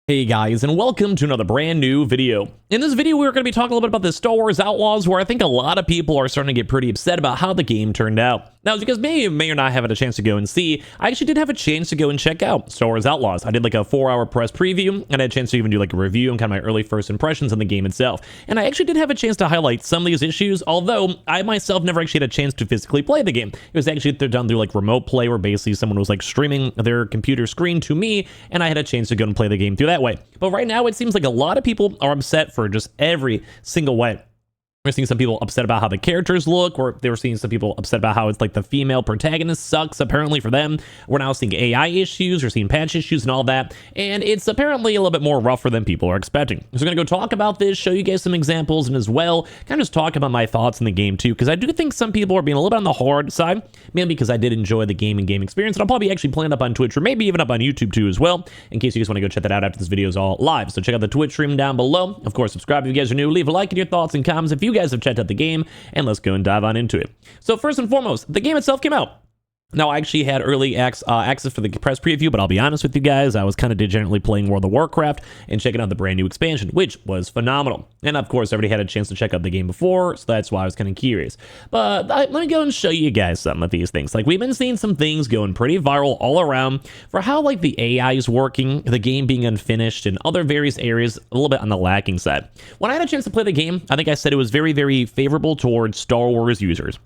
Hey guys, and welcome to another brand new video. In this video, we're going to be talking a little bit about the Star Wars Outlaws, where I think a lot of people are starting to get pretty upset about how the game turned out. Now, as you guys may or not have had a chance to go and see, I actually did have a chance to go and check out Star Wars Outlaws. I did like a 4-hour press preview, and I had a chance to even do like a review and kind of my early first impressions on the game itself. And I actually did have a chance to highlight some of these issues, although I myself never actually had a chance to physically play the game. It was actually done through like remote play, where basically someone was like streaming their computer screen to me, and I had a chance to go and play the game through that way. But right now, it seems like a lot of people are upset for just every single way. We're seeing some people upset about how the characters look, or they were seeing some people upset about how it's like the female protagonist sucks, apparently, for them. We're now seeing AI issues, we're seeing patch issues and all that, and it's apparently a little bit more rougher than people are expecting. So we're going to go talk about this, show you guys some examples, and as well, kind of just talk about my thoughts in the game too, because I do think some people are being a little bit on the hard side, mainly because I did enjoy the game and game experience, and I'll probably actually play it up on Twitch, or maybe even up on YouTube too as well, in case you guys want to go check that out after this video is all live. So check out the Twitch stream down below. Of course, subscribe if you guys are new, leave a like and your thoughts and comments if you guys have checked out the game, and let's go and dive on into it. So first and foremost, the game itself came out. Now, I actually had early access for the press preview, but I'll be honest with you guys, I was kind of degenerately playing World of Warcraft and checking out the brand new expansion, which was phenomenal. And of course, I already had a chance to check out the game before, so that's why I was kind of curious. But let me go and show you guys some of these things. Like, we've been seeing some things going pretty viral all around for how like the AI is working, the game being unfinished, and other various areas a little bit on the lacking side. When I had a chance to play the game, I think I said it was very, very favorable towards Star Wars users.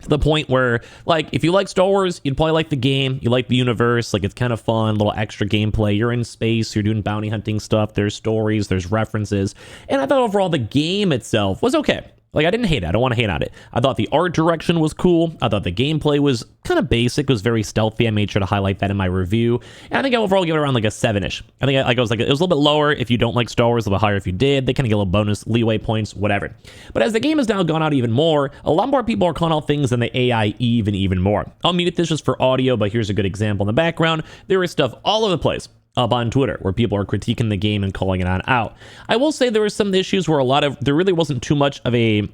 To the point where, like, if you like Star Wars, you'd probably like the game, you like the universe, like, it's kind of fun, little extra gameplay, you're in space, you're doing bounty hunting stuff, there's stories, there's references, and I thought overall the game itself was okay. Like, I didn't hate it. I don't want to hate on it. I thought the art direction was cool. I thought the gameplay was kind of basic. It was very stealthy. I made sure to highlight that in my review. And I think I overall give it around like a 7-ish. I think it was a little bit lower if you don't like Star Wars, a little bit higher if you did. They kind of get a little bonus leeway points, whatever. But as the game has now gone out even more, a lot more people are calling out things than the AI even more. I'll mute this just for audio, but here's a good example in the background. There is stuff all over the place up on Twitter where people are critiquing the game and calling it on out. I will say there were some issues where there really wasn't too much of a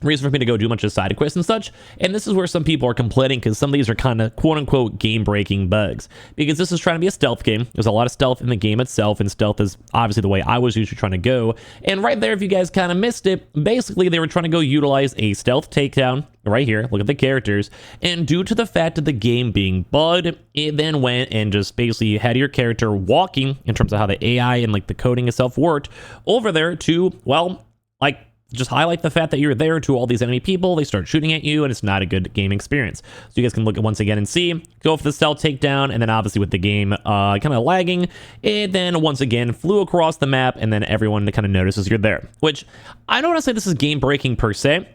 reason for me to go do much of side quests and such, and this is where some people are complaining because some of these are kind of quote-unquote game-breaking bugs, because this is trying to be a stealth game. There's a lot of stealth in the game itself, and stealth is obviously the way I was usually trying to go. And right there, if you guys kind of missed it, basically they were trying to go utilize a stealth takedown right here. Look at the characters, and due to the fact of the game being bugged, it then went and just basically had your character walking, in terms of how the AI and like the coding itself worked, over there to, well, like, just highlight the fact that you're there to all these enemy people. They start shooting at you, and it's not a good game experience. So you guys can look at once again and see, go for the stealth takedown, and then obviously with the game kind of lagging, it then once again flew across the map, and then everyone kind of notices you're there. Which, I don't want to say this is game breaking per se,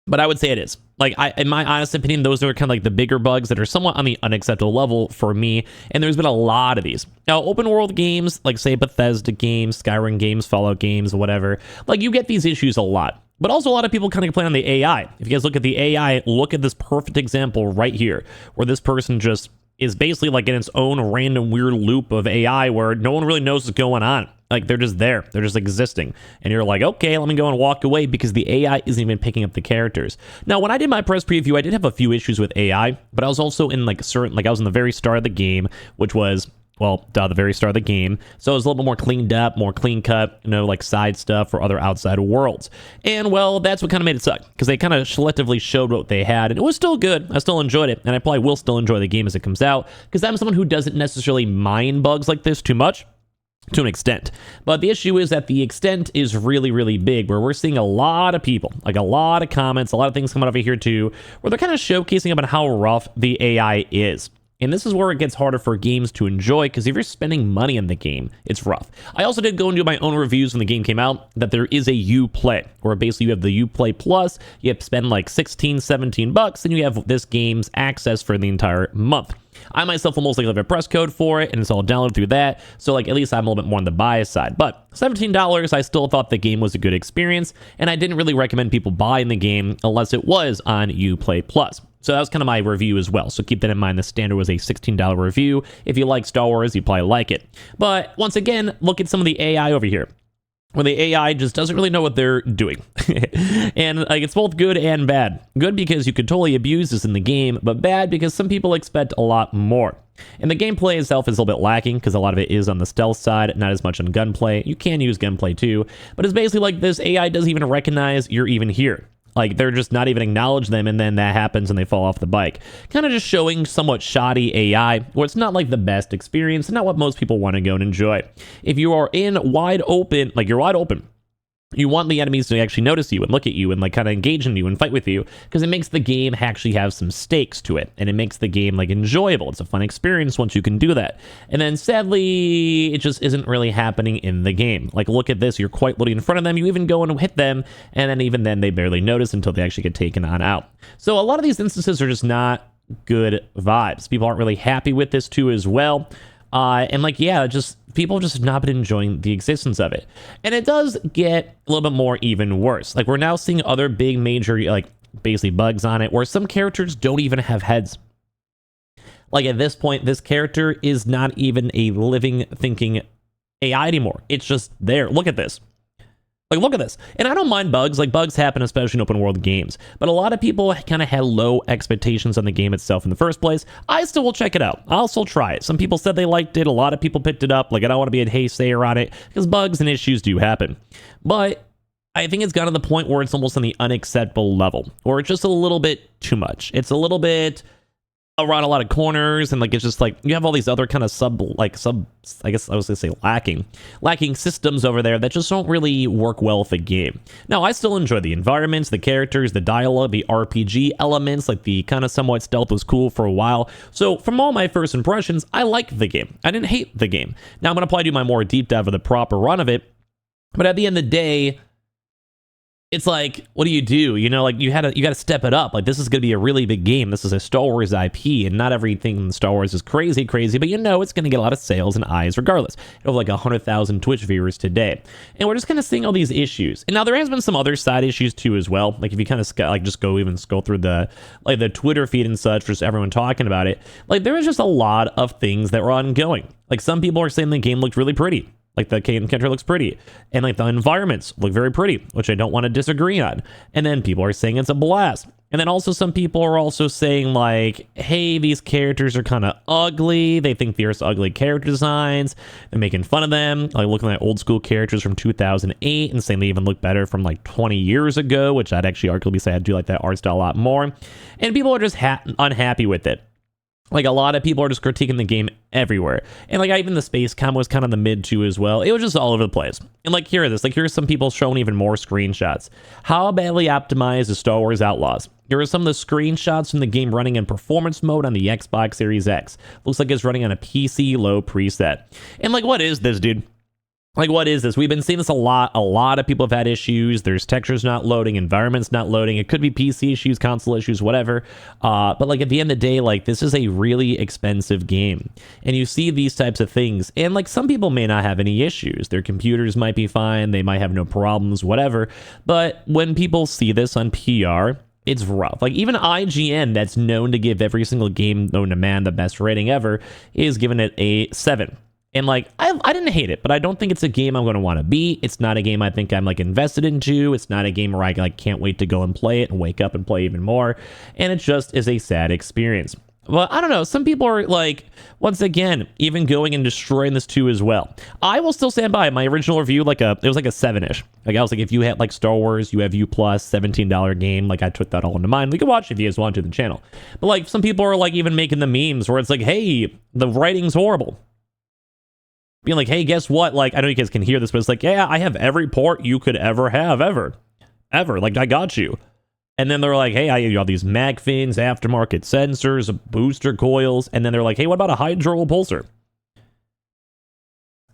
but I would say it is. Like, in my honest opinion, those are kind of like the bigger bugs that are somewhat on the unacceptable level for me, and there's been a lot of these. Now, open world games, like say Bethesda games, Skyrim games, Fallout games, whatever, like you get these issues a lot. But also a lot of people kind of complain on the AI. If you guys look at the AI, look at this perfect example right here, where this person just is basically like in its own random weird loop of AI where no one really knows what's going on. Like, they're just there. They're just existing. And you're like, okay, let me go and walk away because the AI isn't even picking up the characters. Now, when I did my press preview, I did have a few issues with AI, but I was also in like I was in the very start of the game, which was, well, the very start of the game. So it was a little bit more cleaned up, more clean cut, like side stuff or other outside worlds. And well, that's what kind of made it suck, because they kind of selectively showed what they had, and it was still good. I still enjoyed it, and I probably will still enjoy the game as it comes out, because I'm someone who doesn't necessarily mind bugs like this too much. To an extent. But the issue is that the extent is really, really big, where we're seeing a lot of people, like a lot of comments, a lot of things coming over here too, where they're kind of showcasing about how rough the AI is. And this is where it gets harder for games to enjoy, because if you're spending money on the game, it's rough. I also did go and do my own reviews when the game came out, that there is a Uplay, where basically you have the Uplay Plus, you have to spend like 16, 17 bucks, and you have this game's access for the entire month. I myself will most likely have a press code for it, and it's all downloaded through that, so like at least I'm a little bit more on the bias side. But $17, I still thought the game was a good experience, and I didn't really recommend people buying the game unless it was on Uplay Plus. So that was kind of my review as well. So keep that in mind. The standard was a $16 review. If you like Star Wars, you probably like it. But once again, look at some of the AI over here, where the AI just doesn't really know what they're doing. And like it's both good and bad. Good because you could totally abuse this in the game, but bad because some people expect a lot more. And the gameplay itself is a little bit lacking because a lot of it is on the stealth side, not as much on gunplay. You can use gunplay too, but it's basically like this AI doesn't even recognize you're even here. Like they're just not even acknowledge them, and then that happens and they fall off the bike. Kind of just showing somewhat shoddy AI, where it's not like the best experience, not what most people want to go and enjoy. If you are in wide open, like you're wide open, you want the enemies to actually notice you and look at you and like kind of engage in you and fight with you, because it makes the game actually have some stakes to it, and it makes the game like enjoyable. It's a fun experience once you can do that. And then sadly, it just isn't really happening in the game. Like look at this, you're quite literally in front of them, you even go and hit them, and then even then they barely notice until they actually get taken on out. So a lot of these instances are just not good vibes. People aren't really happy with this too as well. And like, yeah, just people just have not been enjoying the existence of it. And it does get a little bit more even worse. Like we're now seeing other big major, like basically bugs on it, where some characters don't even have heads. Like at this point, this character is not even a living, thinking AI anymore. It's just there. Look at this. Like, look at this. And I don't mind bugs. Like, bugs happen, especially in open world games. But a lot of people kind of had low expectations on the game itself in the first place. I still will check it out. I'll still try it. Some people said they liked it. A lot of people picked it up. Like, I don't want to be a haysayer on it, because bugs and issues do happen. But I think it's gotten to the point where it's almost on the unacceptable level, or it's just a little bit too much. It's a little bit around a lot of corners, and like it's just like you have all these other kind of I guess I was gonna say lacking systems over there that just don't really work well with the game. Now I still enjoy the environments, the characters, the dialogue, the RPG elements, like the kind of somewhat stealth was cool for a while. So from all my first impressions, I like the game. I didn't hate the game. Now I'm gonna probably do my more deep dive of the proper run of it, but at the end of the day, it's like, what do? You know, like you got to step it up. Like this is going to be a really big game. This is a Star Wars IP, and not everything in Star Wars is crazy, but you know it's going to get a lot of sales and eyes regardless. It have like 100,000 Twitch viewers today, and we're just kind of seeing all these issues. And now there has been some other side issues too as well. Like if you kind of like just scroll through the Twitter feed and such, just everyone talking about it. Like there was just a lot of things that were ongoing. Like some people are saying the game looked really pretty. Like the character looks pretty, and like the environments look very pretty, which I don't want to disagree on. And then people are saying it's a blast. And then also some people are also saying like, hey, these characters are kind of ugly. They think there's ugly character designs. They're making fun of them, like looking at old school characters from 2008 and saying they even look better from like 20 years ago, which I'd actually arguably say I do like that art style a lot more. And people are just unhappy with it. Like a lot of people are just critiquing the game everywhere. And like even the space com was kind of the mid too as well. It was just all over the place. And like here's some people showing even more screenshots. How badly optimized is Star Wars Outlaws? Here are some of the screenshots from the game running in performance mode on the Xbox Series X. Looks like it's running on a PC low preset. And like, what is this, dude? Like, what is this? We've been seeing this a lot. A lot of people have had issues. There's textures not loading, environments not loading. It could be PC issues, console issues, whatever. But like at the end of the day, like this is a really expensive game. And you see these types of things. And like some people may not have any issues. Their computers might be fine. They might have no problems, whatever. But when people see this on PR, it's rough. Like even IGN, that's known to give every single game known to man the best rating ever, is giving it a 7. And like, I didn't hate it, but I don't think it's a game I'm going to want to beat. It's not a game I think I'm like invested into. It's not a game where I like can't wait to go and play it and wake up and play even more. And it just is a sad experience. Well, I don't know. Some people are like, once again, even going and destroying this too as well. I will still stand by my original review. It was like a 7-ish. Like I was like, if you had like Star Wars, you have U plus $17 game. Like I took that all into mind. We can watch it if you guys want to the channel. But like some people are like even making the memes where it's like, hey, the writing's horrible. Being like, hey, guess what? Like, I know you guys can hear this, but it's like, yeah, I have every port you could ever have, ever. Like, I got you. And then they're like, hey, I got these mag fins, aftermarket sensors, booster coils. And then they're like, hey, what about a hydro repulsor? And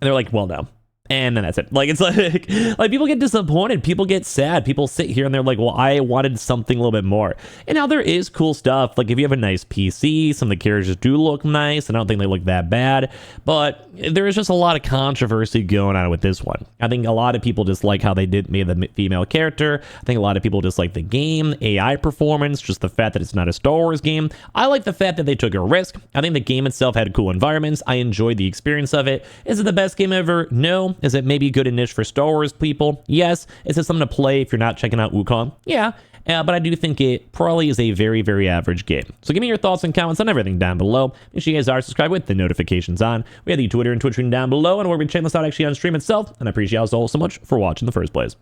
they're like, well, no. And then that's it. Like, it's like people get disappointed. People get sad. People sit here and they're like, well, I wanted something a little bit more. And now there is cool stuff. Like if you have a nice PC, some of the characters do look nice. And I don't think they look that bad. But there is just a lot of controversy going on with this one. I think a lot of people just like how they made the female character. I think a lot of people just like the game, AI performance, just the fact that it's not a Star Wars game. I like the fact that they took a risk. I think the game itself had cool environments. I enjoyed the experience of it. Is it the best game ever? No. Is it maybe good and niche for Star Wars people? Yes. Is it something to play if you're not checking out Wukong? Yeah. But I do think it probably is a very, very average game. So give me your thoughts and comments on everything down below. Make sure you guys are subscribed with the notifications on. We have the Twitter and Twitch down below, and we're going to check this out actually on stream itself. And I appreciate you all so much for watching in the first place.